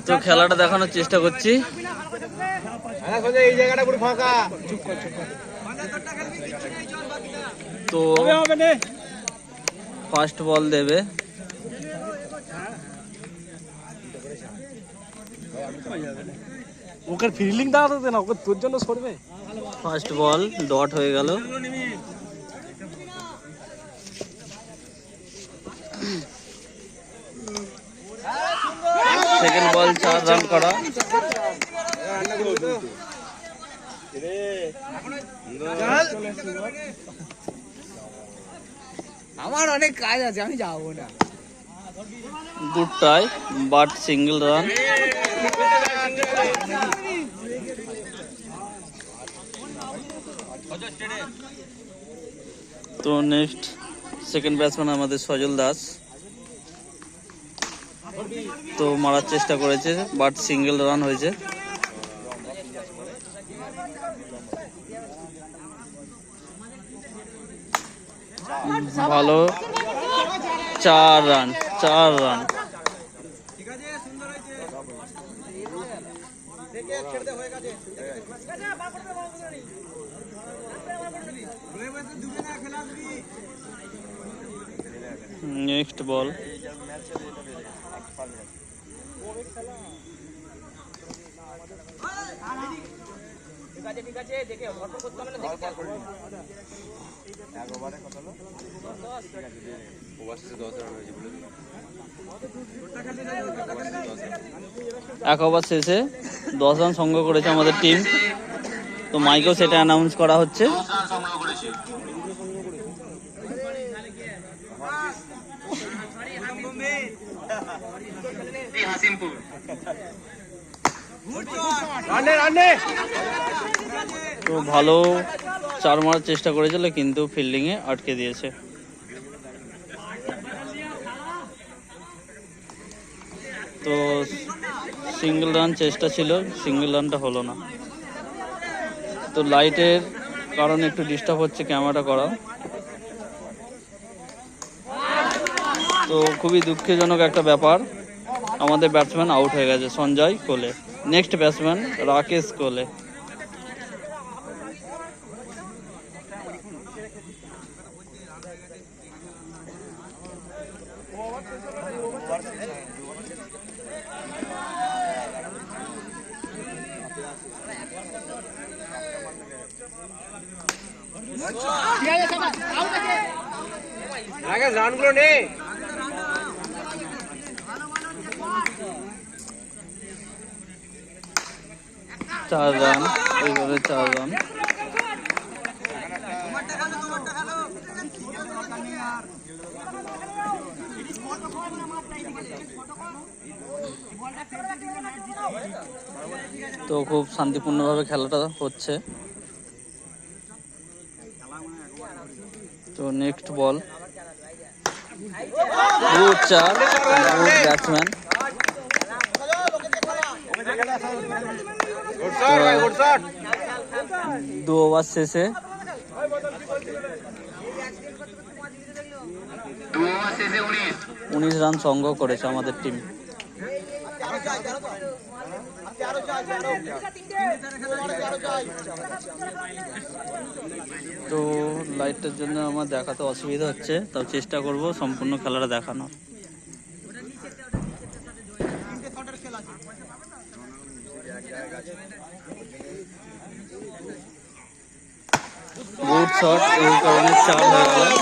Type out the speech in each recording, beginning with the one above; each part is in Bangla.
তো খেলাটা দেখানোর চেষ্টা করছি। তো ফার্স্ট বল দেবে, ওকে ফিল্ডিং দাঁড়াতে না, ওকে তোর জন্য সরবে। ফার্স্ট বল ডট হয়ে গেল। সেকেন্ড বল 4 রান করা। আমার অনেক কাজ আছে, আমি যাবো না। Good try but single run. তো নেক্সট সেকেন্ড ব্যাটসম্যান আমাদের সজল দাস। তো মারার চেষ্টা করেছে বাট সিঙ্গেল রান হয়েছে। ভালো 4 রান। নেক্সট বল ঠিক আছে দেখে অল্প করতে হবে না, এক ওভার শেষে 10 রান সংগ্রহ করেছে আমাদের টিম। তো মাইকেও সেটা অ্যানাউন্স করা হচ্ছে। তো ভালো 4 মারার চেষ্টা করেছিল কিন্তু ফিল্ডিং এ আটকে দিয়েছে। তো সিঙ্গেল রান চেষ্টা ছিল, সিঙ্গেল রানটা হলো না। তো লাইটের কারণে একটু ডিস্টার্ব হচ্ছে ক্যামেরাটা করা। তো খুবই দুঃখজনক একটা ব্যাপার, আমাদের ব্যাটসম্যান আউট হয়ে গেছে সঞ্জয় কোলে। নেক্সট ব্যাটসম্যান রাকেশ কোলে। রানগুলো নেই। 4 রান, এইভাবে 4 রান। তো খুব শান্তিপূর্ণভাবে খেলাটা হচ্ছে। তো নেক্সট বল গুড 4, গুড ব্যাটসম্যান। 2 ওভার শেষে 19 রান সংগ্রহ করেছে আমাদের টিম। তো লাইটটার জন্য আমার দেখাতে অসুবিধা হচ্ছে, তাও চেষ্টা করব সম্পূর্ণ খেলাটা দেখানোর। গুড শট, এই কারণে 4 হয়ে গেল।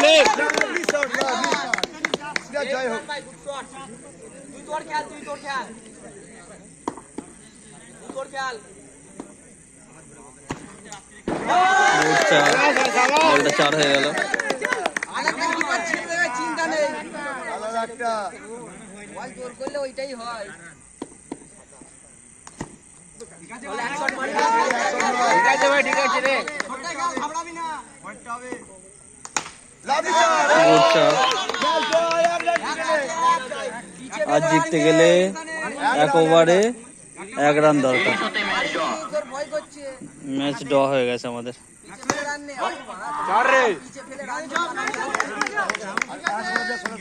বলটা 4 হয়ে গেল। চিন্তা নেই, করলে ওইটাই হয়। ঠিক আছে রে, আজ জিততে গেলে 1 ওভারে 1 রান দরকার। ম্যাচ ড্র হয়ে গেছে আমাদের।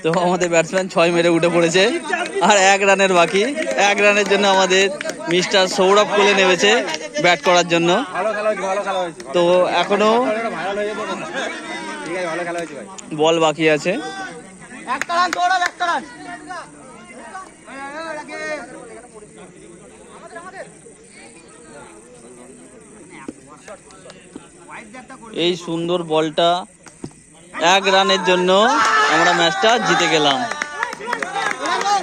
তো আমাদের ব্যাটসম্যান 6 মেরে উঠে পড়েছে, আর 1 রানের বাকি। 1 রানের জন্য আমাদের মিস্টার সৌরভ কোলে নেমেছে ব্যাট করার জন্য। তো এখনো বল বাকি আছে। এই সুন্দর বলটা 1 রানের জন্য আমরা ম্যাচটা জিতে গেলাম।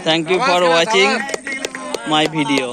Thank you for watching my video.